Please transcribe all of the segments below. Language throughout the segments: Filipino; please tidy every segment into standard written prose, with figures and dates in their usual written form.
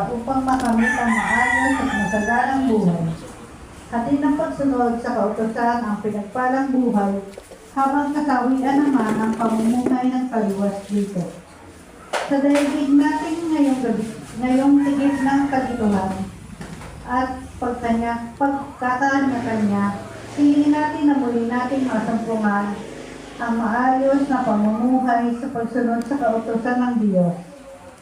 upang makamit ang maayos at masaganang buhay. Hatid ng pagsunod sa kautosan ang pinagpalang buhay, habang kasawian naman ang pamumuhay ng taliwas dito. Sa daigdig natin ngayong tigit ng kalituhan at pagkakanya-kanya, hingin natin na muli nating masampungan ang maayos na pamumuhay sa pagsunod sa kautosan ng Diyos.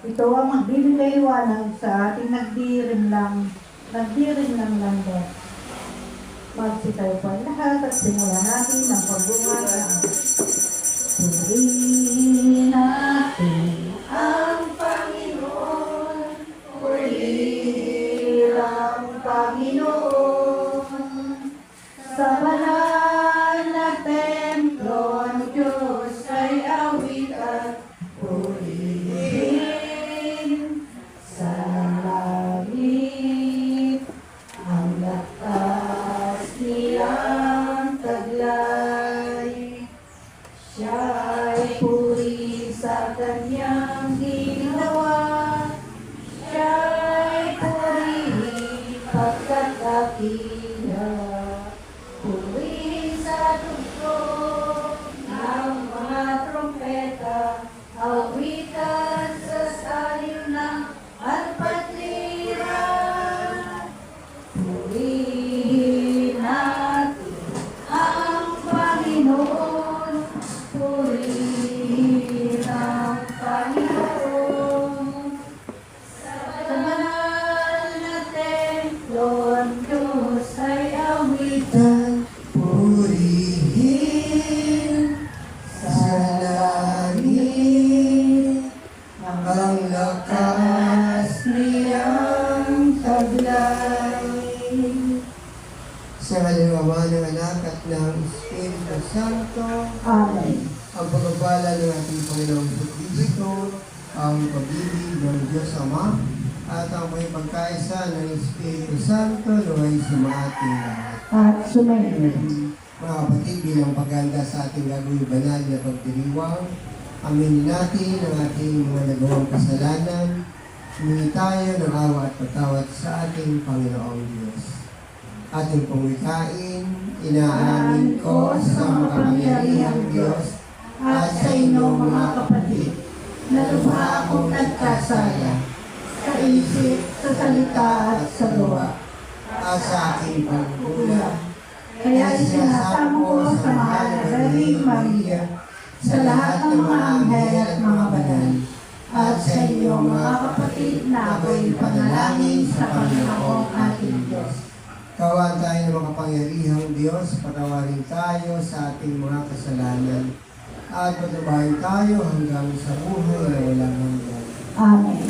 Ito ang magbibigay liwanag sa ating nagdirim lang lando. Magsitayo pa lahat at simulan natin ang pagbunga ng purihin natin ang Panginoon, purihin ang Panginoon. Sa banal na templo ng Diyos ay awit at purihin sa langit ang lakas niyang taglay. Siya ay puri sa kanyang ginawa. Siya ay puri pagkat dakila. Puri sa tugtog ng mga trompeta, awitan sa salyo ng alpatlira. Purihin natin ang Panginoon, purihin ang Panginoon. Sa banal na templo ang Diyos ay awitan, purihin sa langit ang lakas niyang taglay. Sa ngalan ng Ama, ng Anak at ng Espiritu Santo. Amen. Ang pagpapala ng ating Panginoong Kristo, ang pag-ibig ng Diyos Ama, at ang may pagkaisa ng Espiritu Santo naway sumaating lahat. At sumayin. Mga kapatid, bilang paghanda sa ating gagawing banal na pagdiriwang, aminin natin ang ating mga nagawang kasalanan, humingi tayo ng awa at patawad sa ating Panginoong Diyos. Ating pumikain, inaamin ko sa makapangyarihang Diyos at sa inyong mga kapatid, na lubha akong nagkasala sa isip, sa salita at sa gawa, at sa aking pagkulang. Kaya isinasamo ko sa mahal na Birheng Maria, sa lahat ng mga anghel at mga banal, at sa inyong mga kapatid na ako'y panalangin sa Panginoong ating Diyos. Kawan tayo ng makapangyarihang Diyos, patawarin tayo sa ating mga kasalanan, at patubahin tayo hanggang sa buhay na walang hanggan. Amen.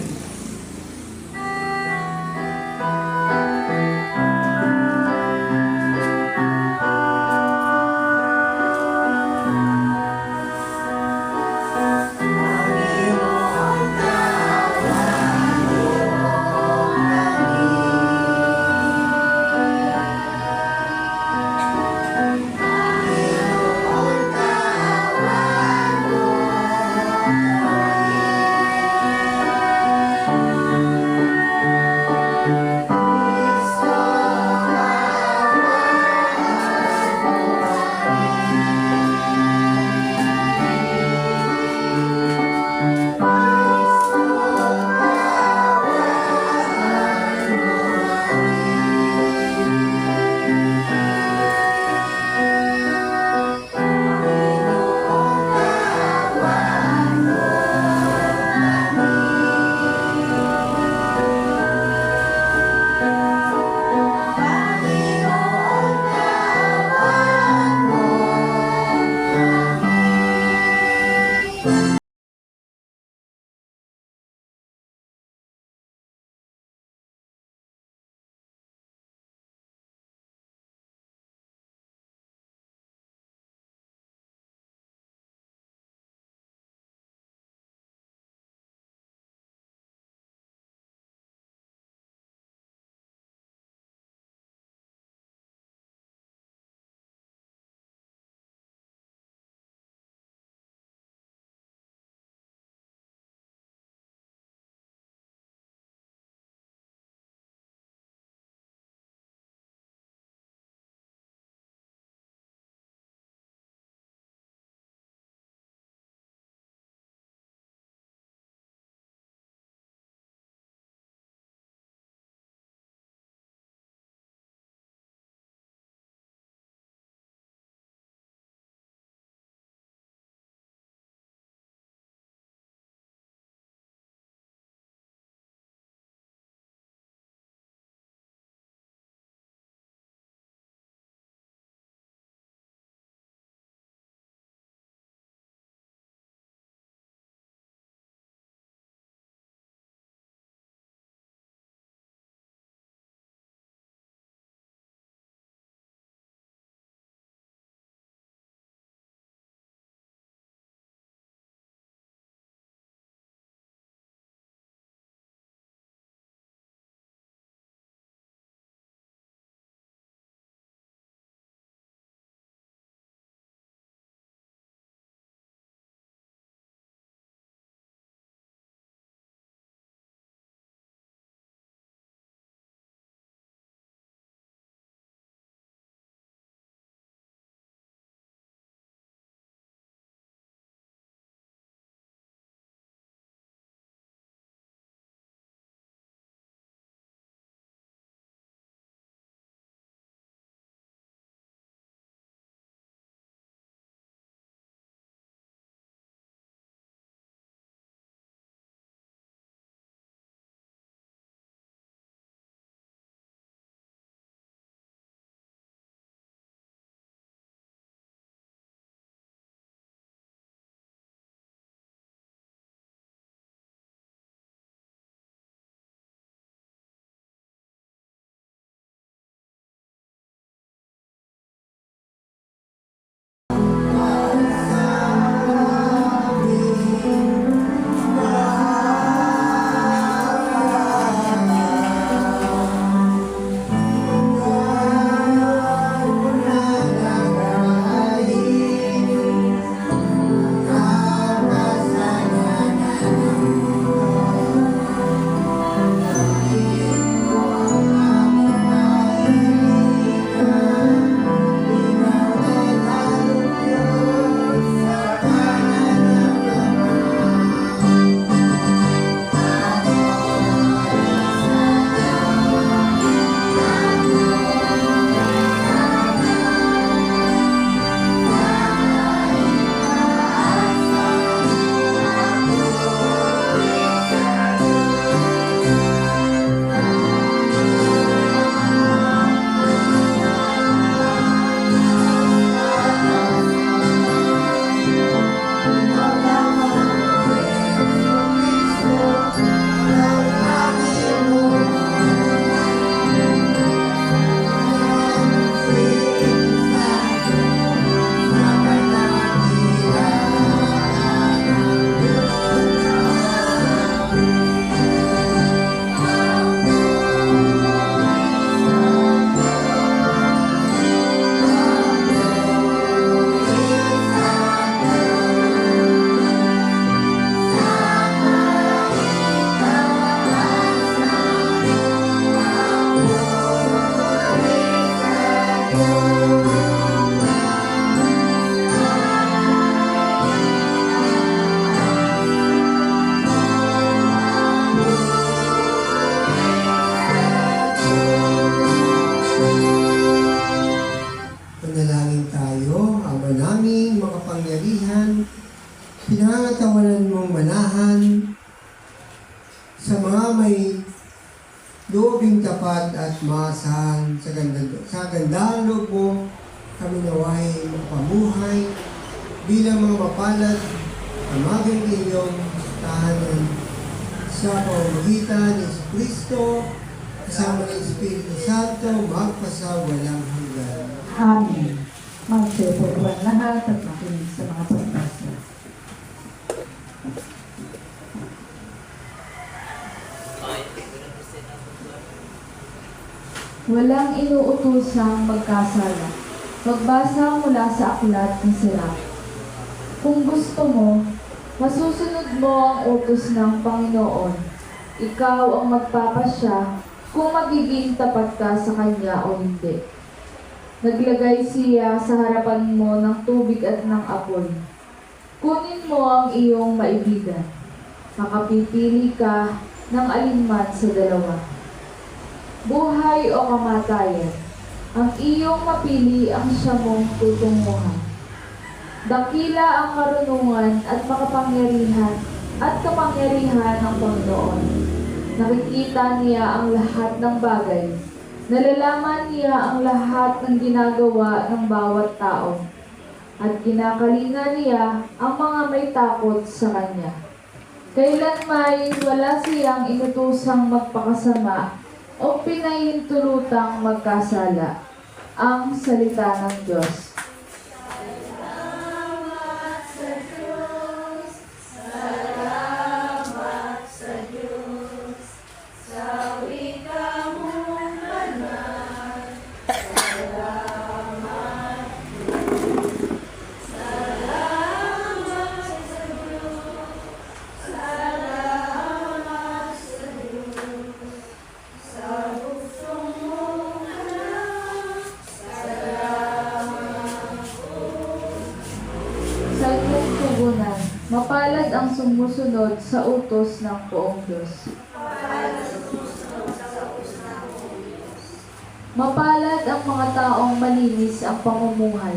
Manalangin tayo. Ama naming makapangyarihan, pinangatawanan mong manahan sa mga may loobing tapat at maasahan sa gandang loob mo, kami naway mapamuhay bilang mga mapalad na maging iyong tahanan sa pamamagitan ni Kristo kasama ng Espiritu Santo magpasawalang hanggan. Amen. Magsipuruan lahat at makinig sa mga pagbasa. Walang inuutosang magkasala. Magbasa mula sa aklat ng Sirach. Kung gusto mo, masusunod mo ang utos ng Panginoon. Ikaw ang magpapasya kung magiging tapat ka sa Kanya o hindi. Naglagay siya sa harapan mo ng tubig at ng apoy. Kunin mo ang iyong maibigan. Makapipili ka ng alinman sa dalawa. Buhay o kamatayan, ang iyong mapili ang siya mong tutunguhan. Dakila ang karunungan at kapangyarihan ng Panginoon. Nakikita niya ang lahat ng bagay. Nalalaman niya ang lahat ng ginagawa ng bawat tao. At kinakalinga niya ang mga may takot sa kanya. Kailanmay wala siyang inutusang magpakasama o pinahintulutang magkasala. Ang salita ng Diyos. Mapalad ang sumusunod sa utos ng poong Diyos. Mapalad ang mga taong malinis ang pamumuhay.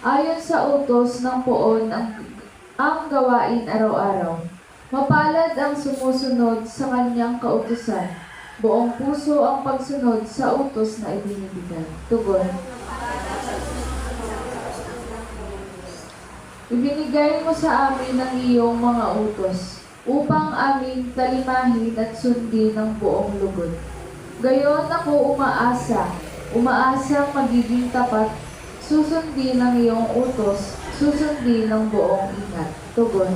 Ayon sa utos ng poon ang gawain araw-araw. Mapalad ang sumusunod sa kanyang kautusan. Buong puso ang pagsunod sa utos na ibinibigay. Tugon. Ibinigay mo sa amin ang iyong mga utos, upang aming talimahin at sundin ng buong lugod. Gayon ako umaasang magiging tapat, susundin ang iyong utos, susundin ng buong ingat. Tugon.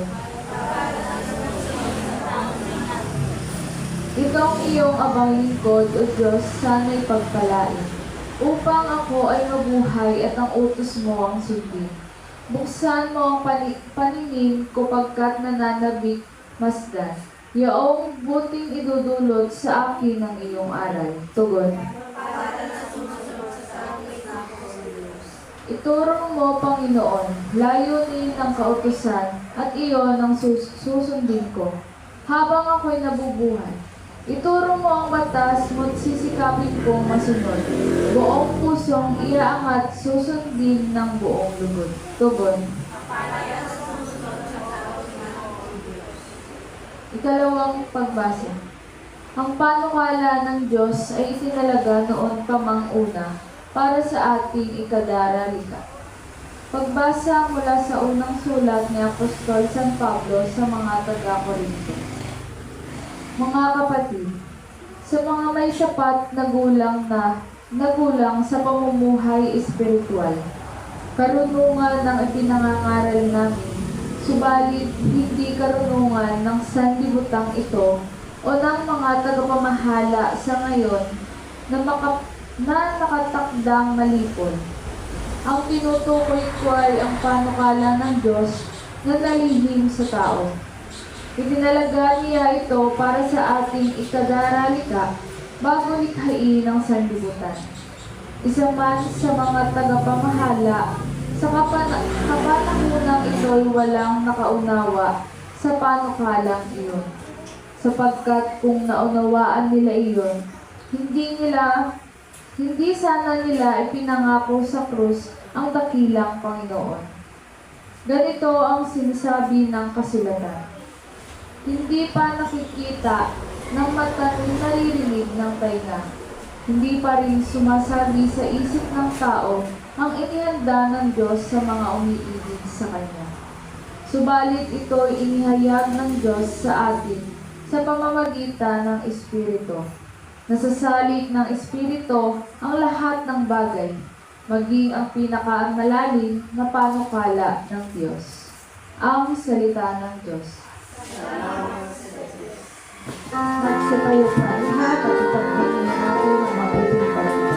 Ikaw ang iyong abang lingkod, O Diyos, sana'y pagpalain, upang ako ay mabuhay at ang utos mo ang sundin. Buksan mo ang paningin ko pagkat nananabik masdan. Yaong buting idudulot sa akin ng iyong aral. Tugon. Ituro mo, Panginoon, layunin ng kautusan at iyon ang susundin ko. Habang ako'y nabubuhay, ituro mo ang batas mo't sisikapin kong masunod. Buong pusong iaangat susundin ng buong lugod. Tugon. Ikalawang pagbasa. Ang panukala ng Diyos ay itinalaga noon pa mang una para sa ating ikadaralika. Pagbasa mula sa unang sulat ni Apostol San Pablo sa mga taga-Corinto. Mga kapatid, sa mga may sapat na gulang sa pamumuhay espiritual, karunungan ng ipinangangaral namin, subalit hindi karunungan ng sanlibutan ito o ng mga tagapamahala sa ngayon na nakatakdang malipon. Ang tinutukoy ko ay ang panukala ng Diyos na nalihim sa tao. Itinalaga niya ito para sa ating ikadaralika bago likhain ng sanlibutan. Isa man sa mga tagapamahala, sa kapanahunang ito'y walang nakaunawa sa panukalang iyon. Sapagkat kung naunawaan nila iyon, hindi sana nila ipinangako sa krus ang dakilang Panginoon. Ganito ang sinasabi ng kasulatan. Hindi pa nakikita ng mata ni naririnig ng tainga. Hindi pa rin sumasabi sa isip ng tao ang inihanda ng Diyos sa mga umiibig sa Kanya. Subalit ito'y inihayag ng Diyos sa atin sa pamamagitan ng Espiritu. Nasasalit ng Espiritu ang lahat ng bagay, maging ang pinakamalalim na panukala ng Diyos. Ang salita ng Diyos. Magsipayo po ang lahat at ipagpagin natin ang mabuting balita.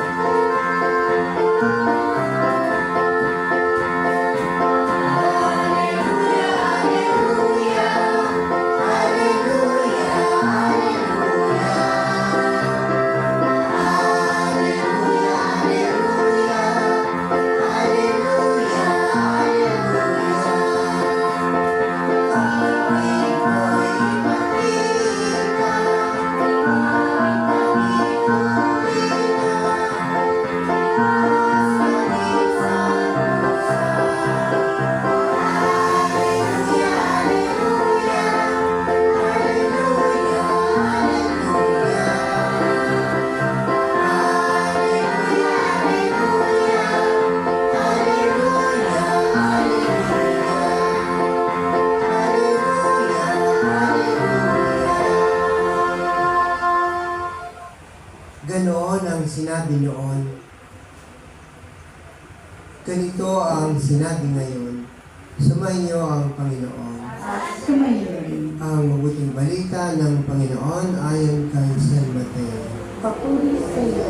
Ganoon ang sinabi noon. Ganito ang sinabi ngayon. Sumainyo ang Panginoon. Sumayo rin. Ang mabuting balita ng Panginoon ayon kay San Mateo. Papuri sa iyo.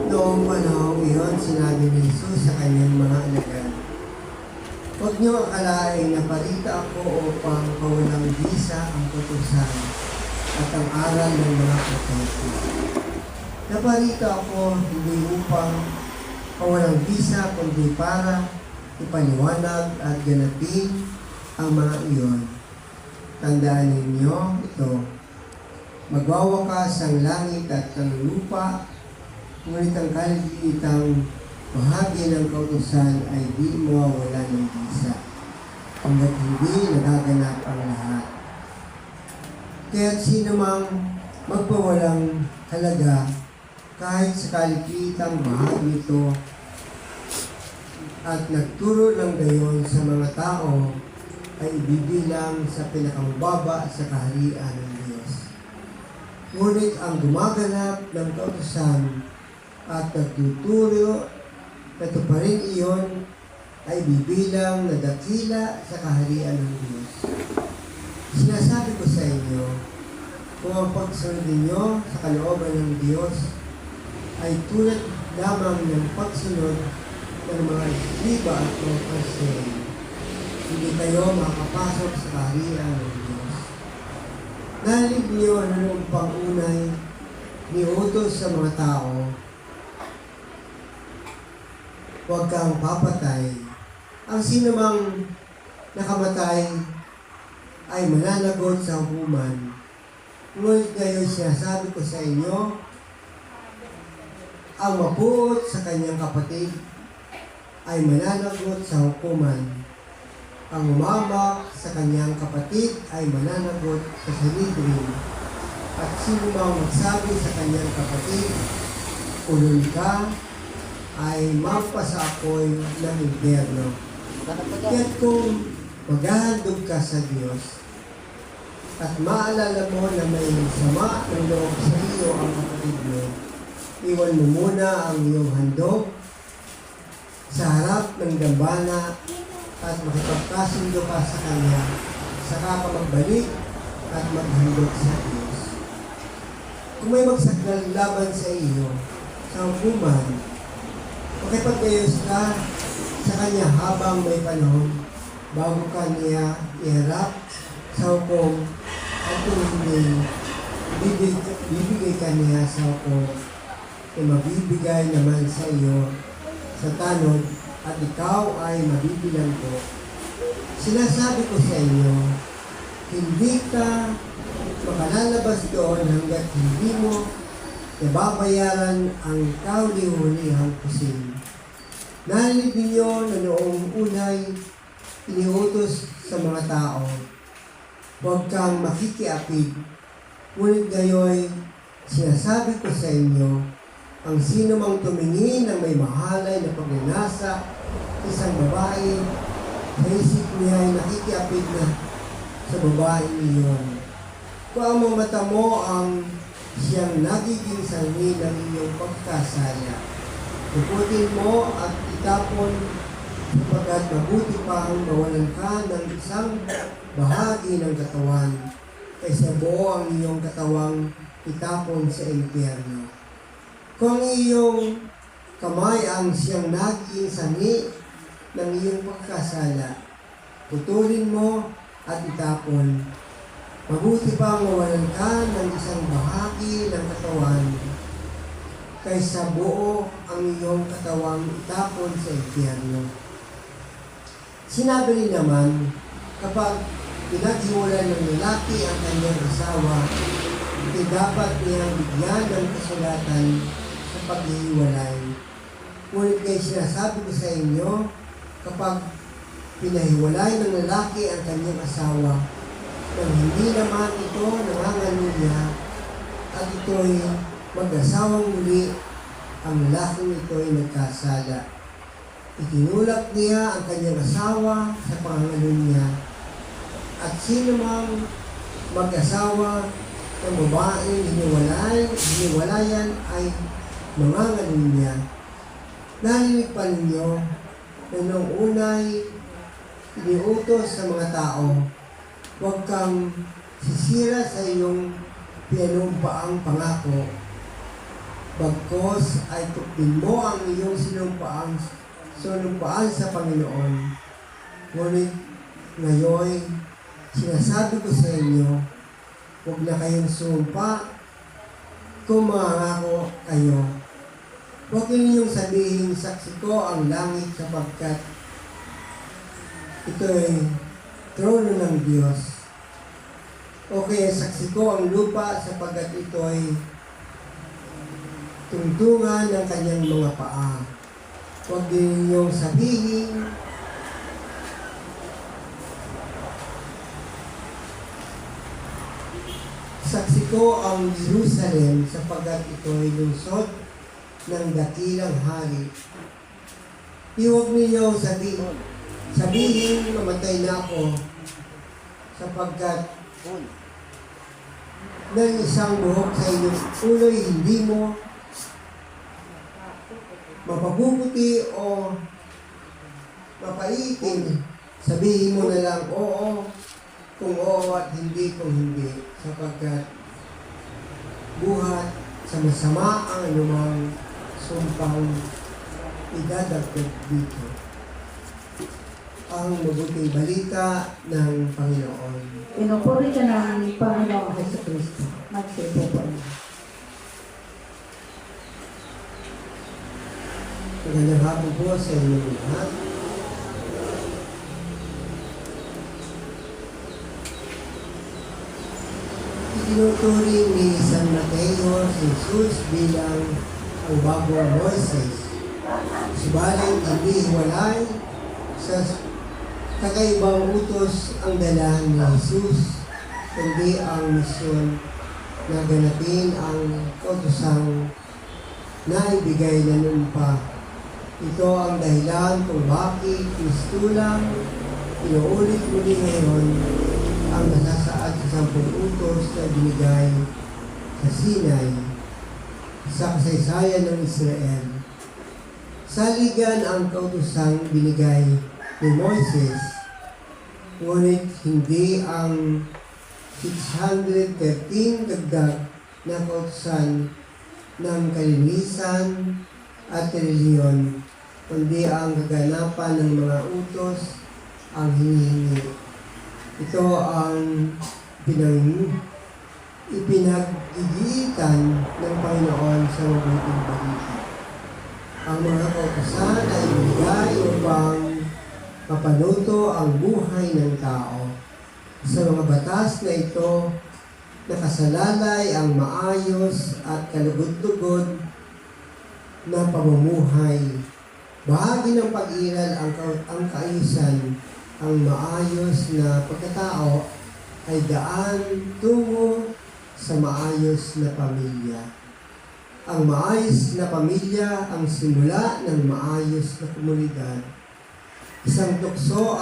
Noong panahon iyon, sinabi ni Jesus sa kanyang mga alagad, "Huwag niyo akalain na parita ako upang pawalang bisa ang kautusan at ang aral ng mga propeta. Naparito ako hindi upang pawalang bisa kundi para ipaliwanag at ganapin ang mga iyon. Tandaan ninyo ito, magwawakas ang langit at ang lupa, ngunit ang kaliliitang bahagi ng kautusan ay di mawawala ng bisa, hanggat hindi nagaganap ang lahat. Kaya't sino mang magpawalang halaga kahit sa kalikitang bahagi nito at nagturo ng gayon sa mga tao ay ibibilang sa pinakamababa sa kaharian ng Diyos. Ngunit ang gumaganap ng kautusan at nagtuturo na tuparin iyon ay bibilang na dakila sa kaharian ng Diyos. Sinasabi ko sa inyo, kung ang pagsunod ninyo sa kalooban ng Diyos ay tulad lamang ng pagsunod ng mga iba at mga pasay, hindi kayo makapasok sa kaharian ng Diyos. Narinig niyo na noong pangunay ni utos sa mga tao, huwag kang papatay. Ang sinumang nakamatay ay mananagot sa hukuman. Ngunit ngayon sinasabi ko sa inyo, ang mapuot sa kanyang kapatid ay mananagot sa hukuman. Ang umamak sa kanyang kapatid ay mananagot sa Sanhedrin. At sino mang magsabi sa kanyang kapatid, ulol ka, ay mapasakoy ng impyerno. Kaya't kung maghahandog ka sa Diyos at maalala mo na may sama ng loob sa iyo ang kapatid mo, iwan mo muna ang iyong handog sa harap ng dambana at makipagkasundo ka sa Kanya, saka ka magbalik at maghandog sa Diyos. Kung may magsakdal laban sa iyo sa hukuman, makipag-ayos ka sa Kanya habang may panahon bago ka niya iharap sa hukom at kung hindi, bibigay ka niya sa hukom ay mabibigay naman sa iyo sa tanod at ikaw ay mabibilang ko. Sinasabi ko sa inyo, hindi ka makalalabas doon hanggat hindi mo nababayaran ang kauli-ulihang kusin. Narinig ninyo na noong unay iniutos sa mga tao, huwag kang makikiapid, ngunit gayoy sinasabi ko sa inyo, ang sino mang tumingin ng may mahalay na pagnanasa isang babae, sa isip niya ay nakikiapid na sa babae niyon. Kung ang mga mata mo ang siyang nagiging sanhi ng iyong pagkasala, puputin mo at itapon sapagkat mabuti pa ang mawalan ka ng isang bahagi ng katawan kaysa buo ang iyong katawang itapon sa impyerno. Kung ang iyong kamay ang siyang naging sanhi ng iyong pagkasala, putulin mo at itapon. Mabuti pa ang mawalan ka ng isang bahagi ng katawan kaysa buo ang iyong katawang itapon sa impyerno. Sinabi rin naman, kapag pinaghiwalay ng lalaki ang kanyang asawa, hindi dapat niyang bigyan ng kasulatan sa paghihiwalay. Ngunit kayo sinasabi ko sa inyo, kapag pinahiwalay ng lalaki ang kanyang asawa, nang hindi naman ito nangangalunya at ito'y mag-asawang muli, ang lalaking ito'y nagkasala. Itinulak niya ang kanyang asawa sa pangangalunya at sino mang mag-asawa ng babaeng hiniwalayan ay mangangalunya. Narinig pa ninyo na noong unay iniutos sa mga tao, huwag kang sisira sa iyong pinumpaang pangako. Bagkos ay tukdin mo ang iyong sinumpaan sa Panginoon. Ngunit ngayon, sinasabi ko sa inyo, huwag na kayong sumpa kung mangako kayo. Huwag ninyong sabihin, saksi ko ang langit sapagkat ito'y trono ng Diyos. O kaya saksi ko ang lupa sapagkat ito'y tungtungan ng kanyang mga paa. Huwag din ninyong sabihin, saksi ko ang Jerusalem sapagkat ito'y lungsod ng dakilang hari. Huwag ninyong sabihin, mamatay na ako sapagkat ng isang buhok sa inyong ulo'y hindi mo mapabubuti o mapaitin. Sabihin mo na lang oo kung oo at hindi kung hindi, sapagkat buhat sa masama ang anumang sumpang idadagdag dito. Ang mabuting balita ng Panginoon. Pinupuri ka ng Panginoong Jesucristo. Magsipo po. Magandang hapon po sa inyong lahat. Itinuturing ni San Mateo si Jesus bilang ang bagong Moises. Subalit hindi hiwalay sa kakaibang utos ang dala ni Jesus, kundi ang misyon na ganapin ang kautosang naibigay na noon pa. Ito ang dahilan kung bakit Kristo lang inuulit muli ngayon ang nasasaad sa 10 utos na binigay sa Sinai sa kasaysayan ng Israel. Saligan ang kautosang binigay ni Moises, ngunit hindi ang 613 dagdag na kautosan ng kalinisan at reliyon, kundi ang kaganapan ng mga utos ang hinihingi. Ito ang ipinag-igitan ng Panginoon sa mabuting balita. Ang mga kautosan ay ibigay upang mapanuto ang buhay ng tao. Sa mga batas na ito nakasalalay ang maayos at kalugod-lugod na pamumuhay. Bahagi ng pag-iral ang kaayusan, ang maayos na pagkatao ay daan tungo sa maayos na pamilya. Ang maayos na pamilya ang simula ng maayos na komunidad. Isang tukso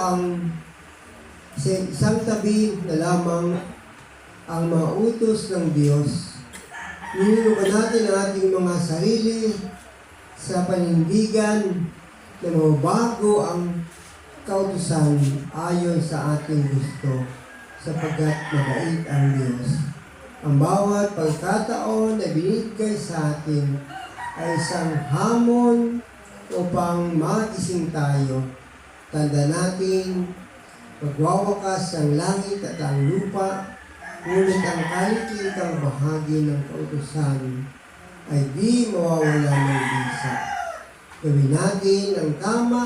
isang tabi na lamang ang mga utos ng Diyos. Nilulukan natin ang ating mga sarili sa panindigan na mabago ang kautusan ayon sa ating gusto, sapagkat mabait ang Diyos. Ang bawat pagkataon na binigay sa atin ay isang hamon upang magising tayo. Tanda natin, magwawakas ang langit at ang lupa, ngunit ang kalikitang bahagi ng kautusan ay di mawawala ng bisa. Gawin natin ang tama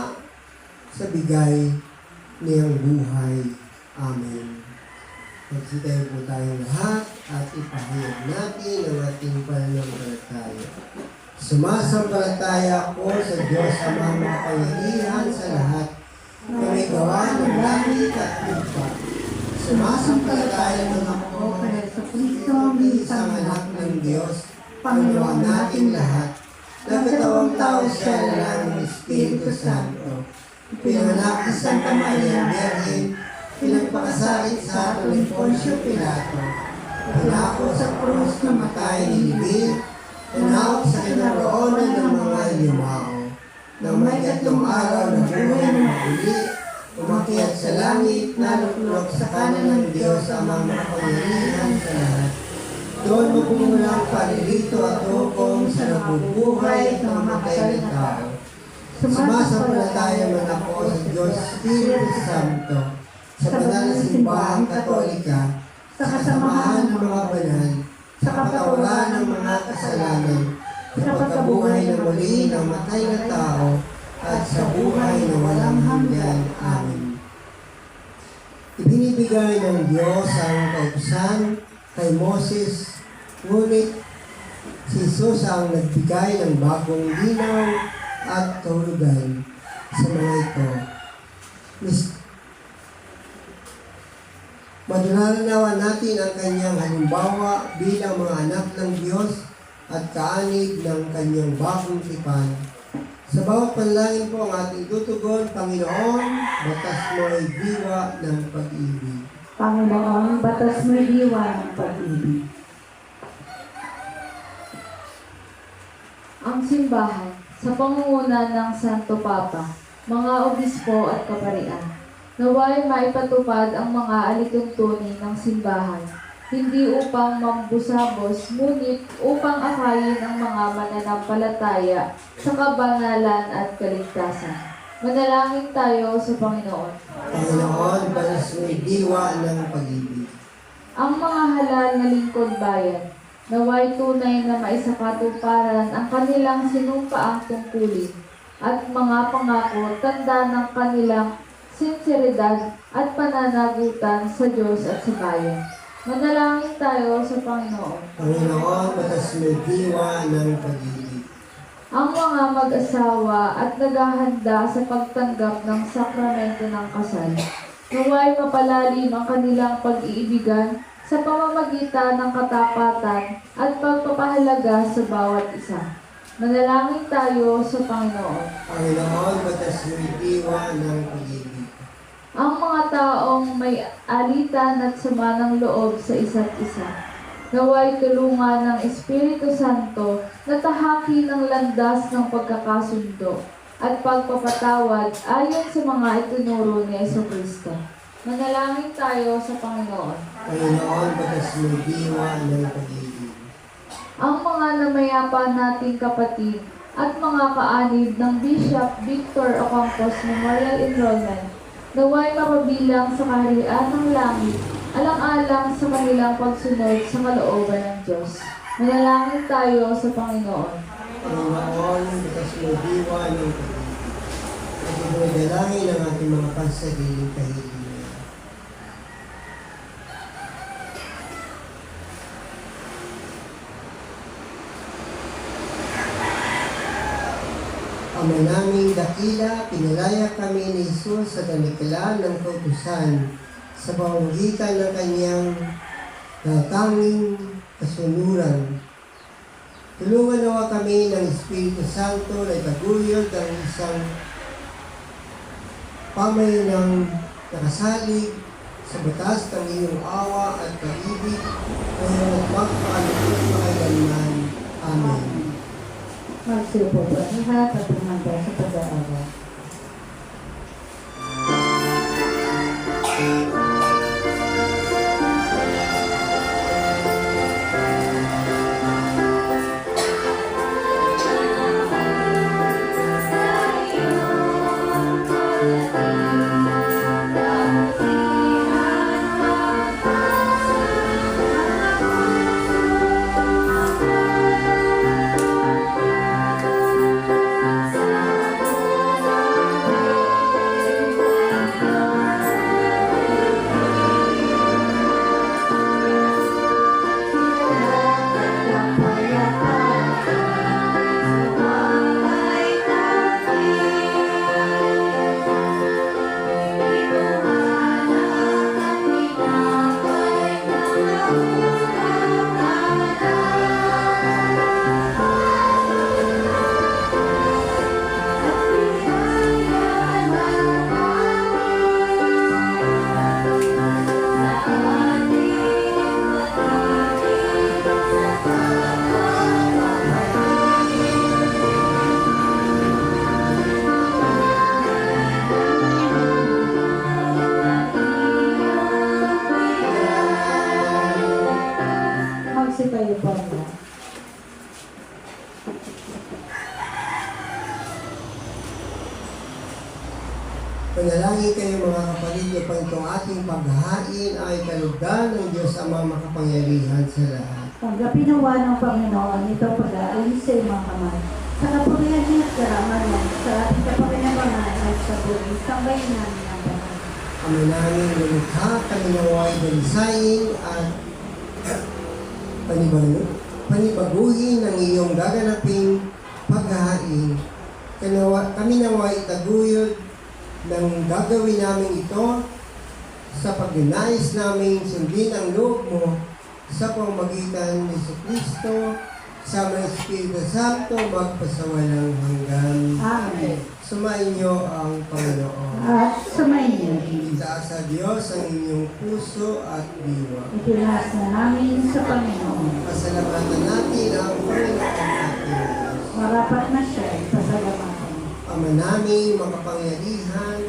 sa bigay niyang buhay. Amen. Magsitayo po tayong lahat at ipahayag natin ang ating pananampalataya. Sumasampalataya ako sa Diyos Amang makapangyarihan sa lahat na may gawa ng langit at lupa. Sumasampalataya ng ako kay Jesucristo ang isang anak ng Diyos, Panginoon nating lahat, nagkatawang tao siya ng Espiritu Santo. Pinanganak ni Santa Maria Virgen, pinagpakasalit sa ato ni Poncio Pilato, pinako sa krus na matay nilibig, tinawag sa kinaroonan ng mga yumao. Nang may 3 araw na buhay na muli, umakyat sa langit, naluklok sa kanan ng Diyos Amang makapangyarihan sa lahat. Doon magmumulang paririto at hukom sa nabubuhay at mamatay na tao. Sumasampalataya man ako sa Diyos Espiritu Santo, sa banal na simbahang Katolika, sa kasamahan ng mga banal, sa kapatawaran ng mga kasalanan, sa pagkabuhay na muli ng matay na tao, at sa buhay na walang hanggan. Amen. Ibinibigay ng Diyos ang kautusan kay Moses, ngunit si Jesus ang nagbigay ng bagong linaw at kahulugan sa mga ito. Madunalanawan natin ang kanyang halimbawa bilang mga anak ng Diyos at kaanig ng kanyang bagong tipan. Sa bawat panalangin po ang ating tutugon, Panginoon, batas mo ay diwa ng pag-ibig. Panginoon, batas mo'y diwa ng pag-ibig. Ang simbahan, sa pangunguna ng Santo Papa, mga obispo at kaparian, naway maipatupad ang mga alituntunin ng simbahan, hindi upang mambusabos, ngunit upang akayin ang mga mananampalataya sa kabanalan at kaligtasan. Manalangin tayo sa Panginoon. Panginoon, batas mo'y diwa ng pag-ibig. Ang mga halal na lingkod bayan, naway tunay na maisakatuparan ang kanilang sinumpaang tungkulin at mga pangako tanda ng kanilang sinseridad at pananagutan sa Diyos at sa bayan. Manalangin tayo sa Panginoon. Panginoon, batas mo'y diwa ng pag-ibig. Ang mga mag-asawa at naghahanda sa pagtanggap ng sakramento ng kasal, naway mapalalim ang kanilang pag-iibigan sa pamamagitan ng katapatan at pagpapahalaga sa bawat isa. Manalangin tayo sa Panginoon. Panginoon, batas mo'y diwa ng pag-ibig. Ang mga taong may alitan at sama ng loob sa isa't isa, naway tulungan ng Espiritu Santo na tahaki ng landas ng pagkakasundo at pagpapatawad ayon sa mga itinuro ni Jesucristo. Manalangin tayo sa Panginoon. Panginoon, batas mo'y diwa ng pag-ibig. Ang mga namayapa nating kapatid at mga kaanib ng Bishop Victor Ocampos Memorial Enrollment, naway mapabilang sa kaharian ng langit, alang-alang sa kanilang pagsunod sa kalooban ng Diyos. Manalangin tayo sa Panginoon. Panginoon, batas mo'y diwa ng pag-ibig. At ito'y dalangin ang ating mga pansariling kahilingan. Ama naming dakila, pinalaya kami ni Jesus sa dalikala ng kautusan sa pamamagitan ng kanyang tanging kasunuran. Tulungan nawa kami ng Espiritu Santo na itaguyod ang isang pamayanang nakasalig sa batas ng iyong awa at pag-ibig ngayon at magpaalipot makailanman. Amen. Magsipo po ang lahat at tumanda sa pag-aaral. Magsipayo po ang lahat. Panalangin kayo mga kapatid upang itong ating paghahain ay kalugdan ng Diyos Ama makapangyarihan sa lahat. Tanggapin nawa ng Panginoon itong pag-aalis sa iyong mga kamay. Sa kapurihan niya at karaman niya, sa ating kapakinabangan at sa buhay, sambayin namin ang banal. Ama namin lumikha, kami naway dalisayin at panibaguhin ang iyong gaganaping paghahain. Kami naway itaguyod ng gagawin namin ito sa pagnanais namin sundin ang loob mo sa pamamagitan ni Kristo sa mga Espiritu Santo magpasawalang hanggan. Amen. Sumain niyo ang Panginoon. At sumayin niyo. Itaas sa Diyos ang inyong puso at diwa. Itinas na namin sa Panginoon. Pasalamatan natin ang Panginoon ating Diyos. Marapat na siya, pasalamatan. Ama namin makapangyarihan,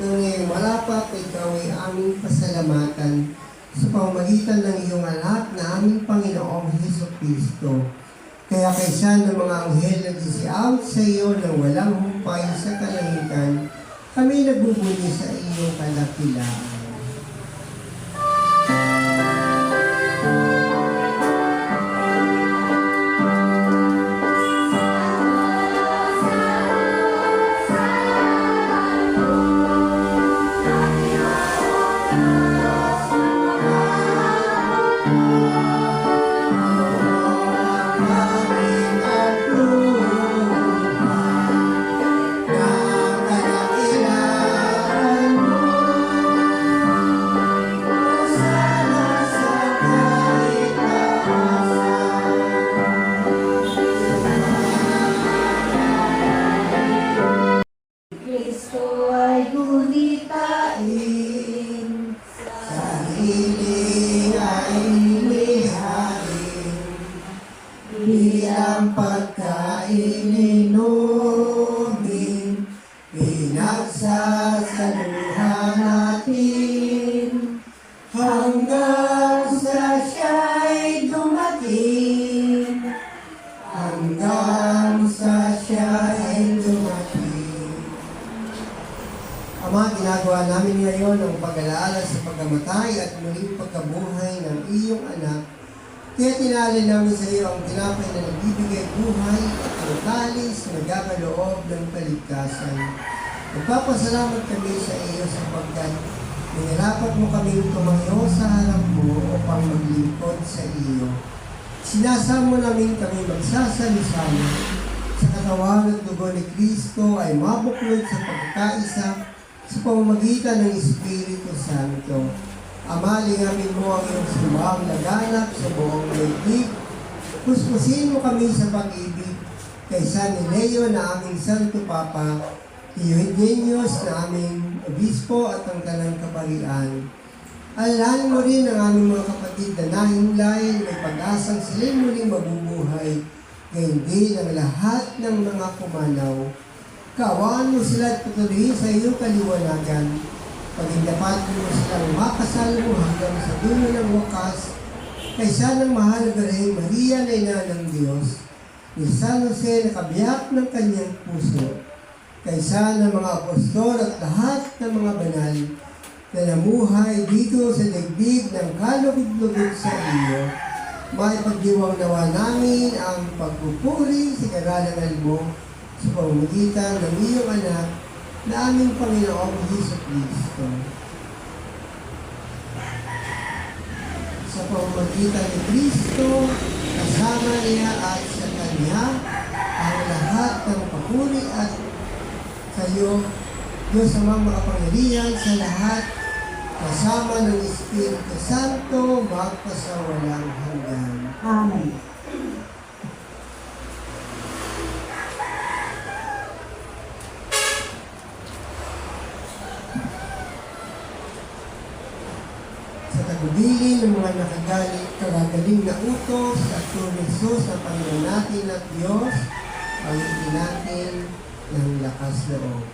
tunay marapat na ikaw ay aming pasalamatan sa pamamagitan ng iyong anak na aming Panginoong Jesucristo. Kaya kaysa ng mga anghel nag-isiawit sa iyo ng walang humpay sa kalangitan, kami nagbubuli sa iyong kadakilaan. Kristo ay gunitain, Sa hiling ay inihain, bilang pagkain inumin, pinagsasaluhan natin, hanggang sa siya'y dumating, hanggang sa siya'y dumating. Ama, ginagawa namin ngayon ang pag-alaala sa pagkamatay at muling pagkabuhay ng iyong anak. Kaya tinalin namin sa iyo ang tinapay na nagbibigay buhay at ang talis na nagkakaloob ng kaligtasan. Nagpapasalamat kami sa iyo sapagkat Minarapat mo kaming tumayo sa harap mo upang maglingkod sa iyo. Sinasamo namin kami magsasalo-salo sa katawan at dugo ni Kristo ay mabuklod sa pagkakaisa sa pamamagitan ng Espiritu Santo. Ama, lingapin mo ang iyong simbahang laganap sa buong daigdig. Puspusin mo kami sa pag-ibig kay San Ileo na aming Santo Papa, Eugenius na aming Obispo at ang Kanang Kaparian. Alalahanin mo rin ang aming mga kapatid na nahimlay, may pag-asang sila'y muling mabubuhay, gayon din ang lahat ng mga pumanaw. Kaawaan mo sila at patuloyin sa iyong kaliwanagan. Pagindapat mo silang makasalo mo hanggang sa dulo ng wakas, kaysa ng mahal na Birheng Maria na ina ng Diyos, ni San Jose na kabiyak ng kanyang puso, kaysa ng mga apostol at lahat ng mga banal na namuhay dito sa daigdig ng kalugod-lugod sa iyo, maipagdiwang nawa namin ang pagpupuri sa karangalan mo sa pamamagitan ng iyong anak na aming Panginoong Jesucristo. Sa pamamagitan ni Kristo, kasama niya at sa Kanya, ang lahat ng papuri at kayo, Diyos amang makapangyarihan sa lahat, kasama ng Espiritu Santo, magpasawalang hanggan. Amen. Sa tagubilin ng mga kagagaling na utos at tumisos na Panginoon natin at Diyos, pangiti natin ng lakas loob.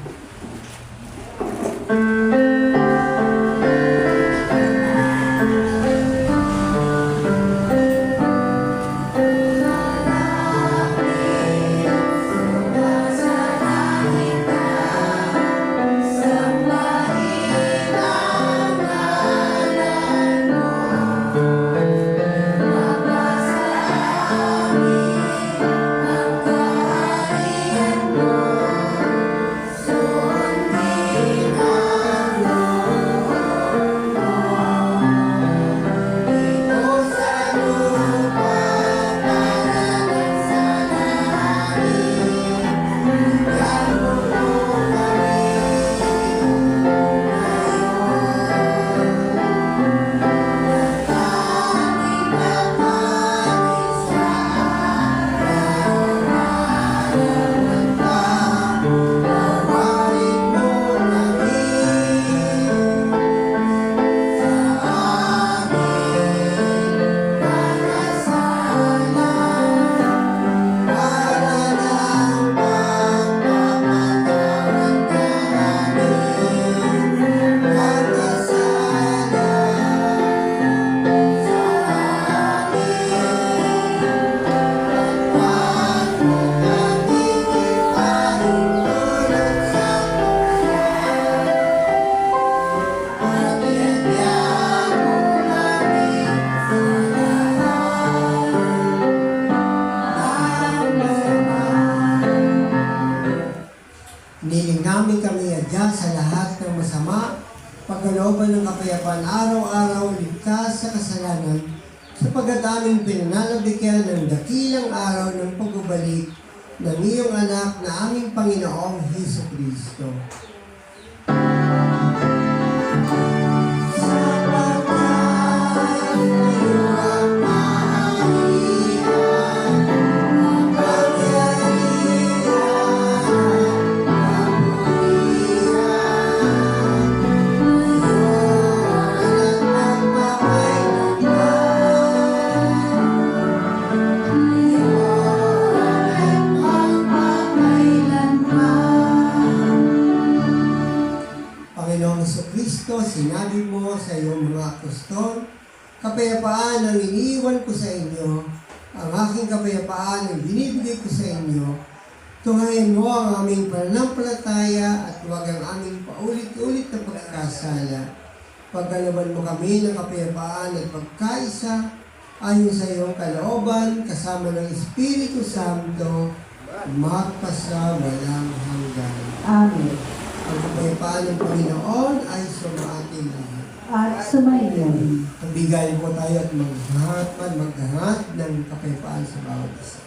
Niling namin kami adya sa lahat ng masama, pagkalooban ng kapayapaan araw-araw, ligtas sa kasalanan, sapagkat aming pinanalabigyan ng dakilang araw ng pagbabalik ng iyong anak na aming Panginoong Jesucristo. Panginoong Jesucristo, sinabi mo sa iyong mga apostol, kapayapaan ang iniiwan ko sa inyo, ang aking kapayapaan ang binibigay ko sa inyo. Tunghayan mo ang aming pananampalataya at huwag ang aming paulit-ulit na pagkakasala. Pagkalaban mo kami ng kapayapaan at pagkaisa, ayon sa iyong kalooban, kasama ng Espiritu Santo, magpasawalang hanggan. Amen. Ang kapayapaan ng Panginoon ay sumaating lahat. At sumayon. Pagbigay po tayo at maghangat ng kapayapaan sa bawat isa.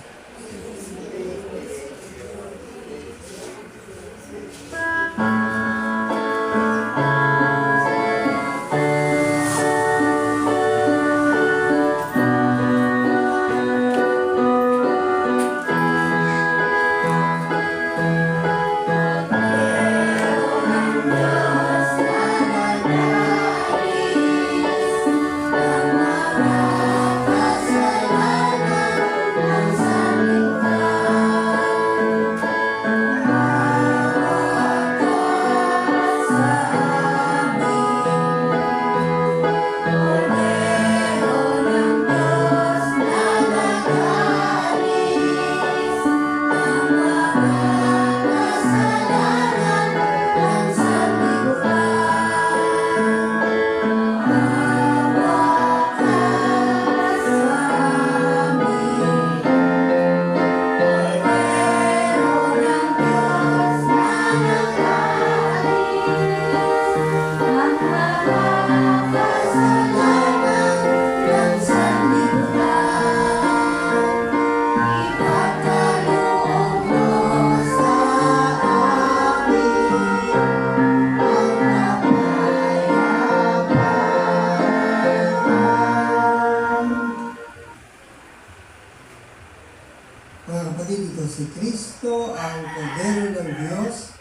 Diyos.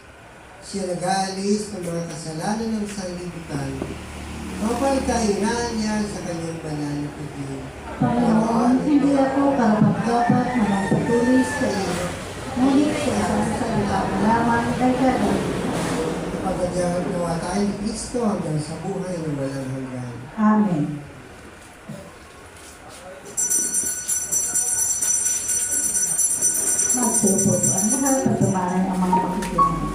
Siya nag-aalis ng mga kasalanan ng sanglibutan. Mapagkaingan niya sa kanyang banal na pagkain. Panginoon, hindi ako karapat-dapat na magpatuloy sa iyo. Ngunit sa isang salita mo lamang ay gano'n. Pagkadyahan nawa tayo ni Kristo hanggang sa buhay ng walang hanggan. Amen. Magsupo po ang lahat at tumaran ang mga makikinig.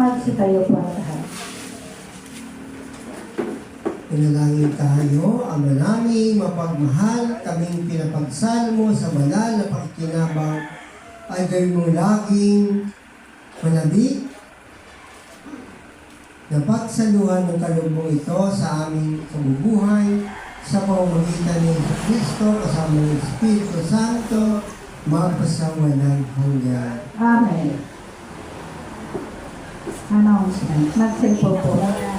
Magsitayo po ang lahat. Pinalangin tayo, Ama namin, mapagmahal, kaming pinapagsal mo sa banal na pakikinabang ay gawin mo laging manabik na pagsaluhan ng kalubong ito sa aming kabubuhay sa pamamagitan ni Kristo kasama ng Espiritu Santo magpasawalang hanggan. Amen. Announcement. Magsipo po ang lahat.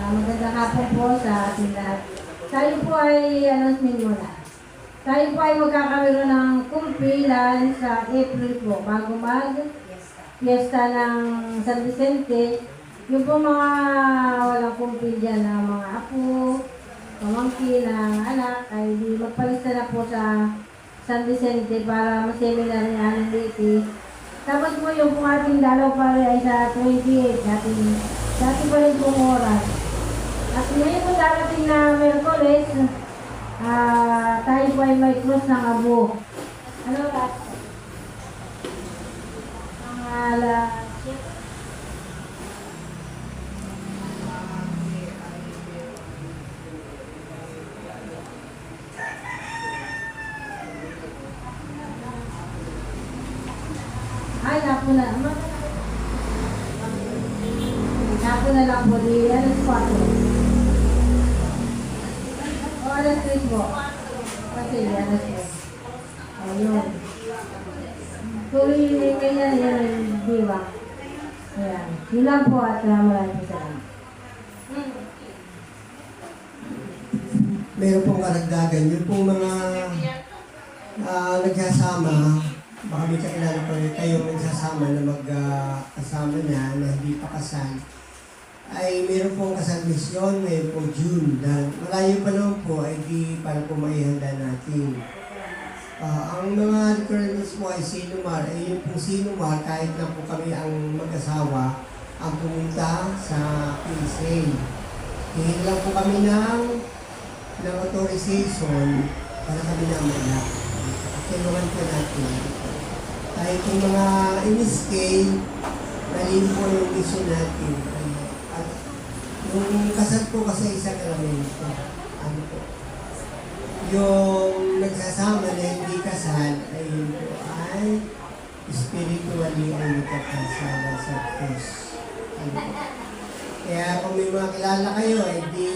Magandang hapon po sa ating lahat. Tayo po ay announcement muna. Tayo po ay magkakaroon ng kumpilan sa April po bago mag-fiesta ng San Vicente. Yung po mga walang kumpil dyan na mga apo, pamangkin ng anak ay di magpalista na po sa San Vicente para maseminar ni Aling Liti. Tapos po yung pong ating dalaw pare ay sa 28 dati pa rin pong oras. At ngayon po darating na Merkules, tayo po ay may cross ng abo. Ano ba? Ang alas. Ay, napo na. Napo na lang po di alas 4. O, alas 3 po. Kasi alas 3. Ayun. Tuloy yung ganyan, yan yung diwa. Ayan. Yun lang po at maraming po salamat. Meron pong karagdagan, yung pong mga nagsasama, baka may kakilala pa rin kayo nagsasama na magkasama na hindi pa kasal, ay meron pong kasal misyon, meron pong June. Dahil malayo pa naman po, ay di para po maihanda natin. Ang mga requirements po ay sinumar. Yung pong sinumar, kahit na po kami ang mag-asawa, ang pumunta sa PSA. Hingin lang po kami ng authorization para kami na mag-lock. Tulungan po natin. Kahit yung mga in-scale, maliin po yung mission natin. At yung kasal po kasi isang elemento. Ano po? Yung nagsasama na hindi kasal ay yun po ay spiritually ay nagkakasala sa Diyos. Ano po? Kaya kung may mga kilala kayo, di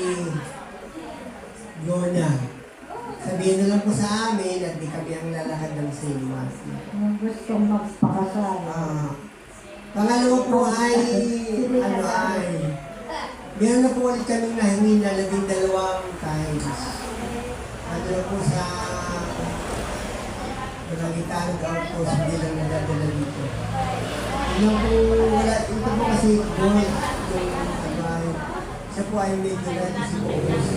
go na. Sabihin na lang po sa amin at di kami ang lalakad ng same mass. Yung gustong magpakasal. Pangalawa po ay, meron na po ulit kaming nahingi na 12 times. Ano na po sa Barangay Outpost, hindi lang nadadala dito. Ito po kasi gold, siya po ay medyo natin si Bogus.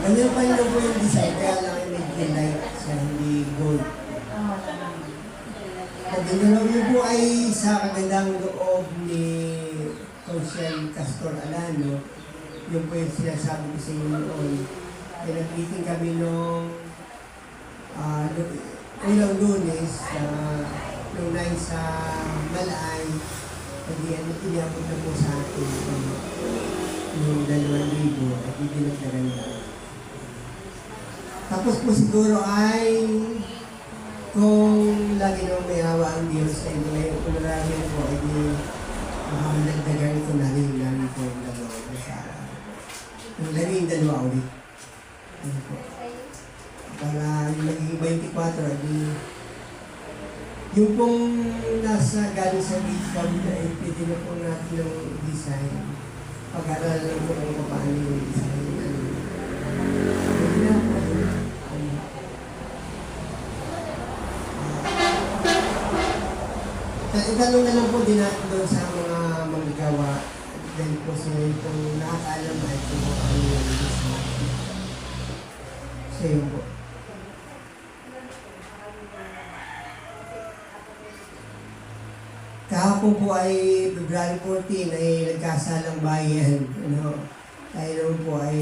Ganyan pa rin po yung design, kaya lang ay medyo light siya, hindi gold. Pagdinalaw niyo po ay sa kagandang loob ni Consiel Castor Alano, yung po yung sinasabi ko sa inyo noon. Nag-meeting kami noong unang Lunes, noong 9 sa Malay, inabot na po sa atin yung 2,000 at ibinagdagan na. Tapos po siguro ay kung lagi naman may hawa ang Diyos sa inyo ngayon, kung marami po ay makamagdagan ko na rin namin po yung 2 sa yung 12 ulit. Ano po? Para yung magiging 24, yung pong nasa galing sa Bicam na pwede na po natin yung design. Pag-aaral lang po kung paano yung design. Itanong na lang po din natin doon sa mga magagawa dahil po sila kung nakakaalam ay kung ano yung design. So yun po. Kahapon po ay February 14 ay nagkasalang bayan. Ano? Tayo naman po ay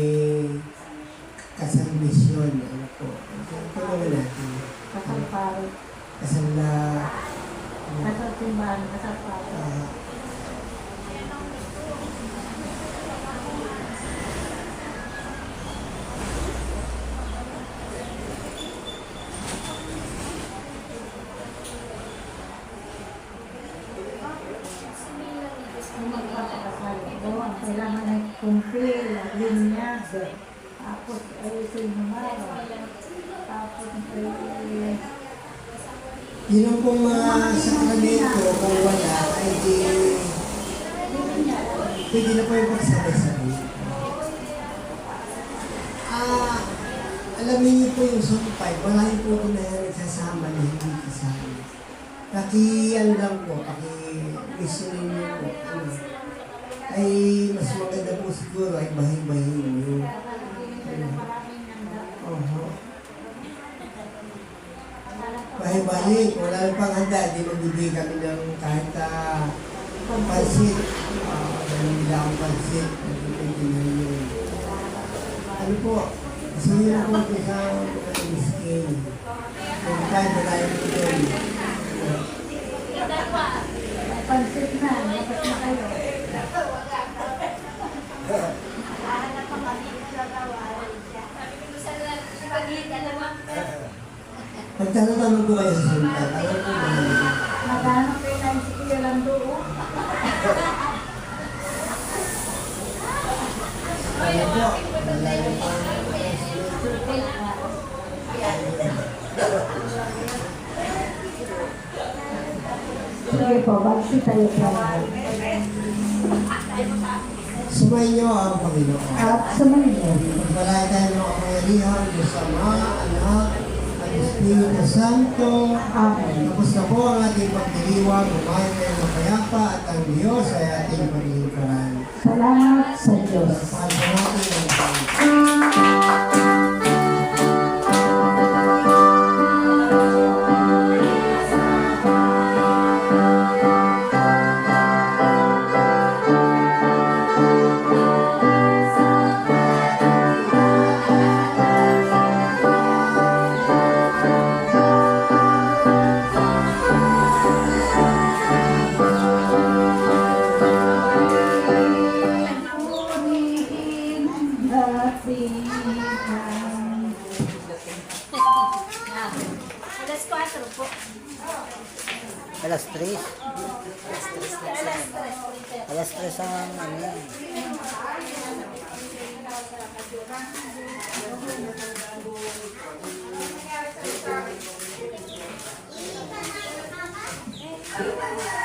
kasal mission. Ano po? Ito naman natin. Kasal pare. Kasal na... Kasal timbahan. Kasal pare. Kailangan ay kumpil, linya, tapos ay sinumaro, tapos ay... Yun ang pong mga sakramento kung wala ay di... Pwede na po yung pagsabay-sabay. Alamin niyo po yung sumpay, marami po ito na nagsasama na hindi kasama. Paki-ano lang po, paki-listening niyo po, ay mas maganda po siguro ay bahin-bahin niyo. Bahin-bahin, kung wala ng panghanda, di magbibigay kami ng kahit pansit. Ganun nila ang pansit, nagpipintinan niyo. Ano po, kasi yun po ito sa mga miskin. Kung kahit na tayo po doon. Pansit na, dapat na kayo. Pagtanong-tanong ko kayo sa sultan, alam po ba naman? Naghanap kayo na si Kuya Lando. Ano po? Malayo pa. Sige po, bagsi tayo po. Sumayin niyo ang Panginoon. At sumayin mo. Magpalaya tayo ng kapangyarihan, Diyos Ama, Anak, at Espiritu Santo. Amen. Tapos na po ang ating pagdiriwang, kumain tayo ng payapa at ang Diyos ay ating paglilingkaran. Salamat sa Diyos. Pagpapalaya natin ang Panginoon. Purihin ating Alas 3. Alas 3 ang ano yan. Thank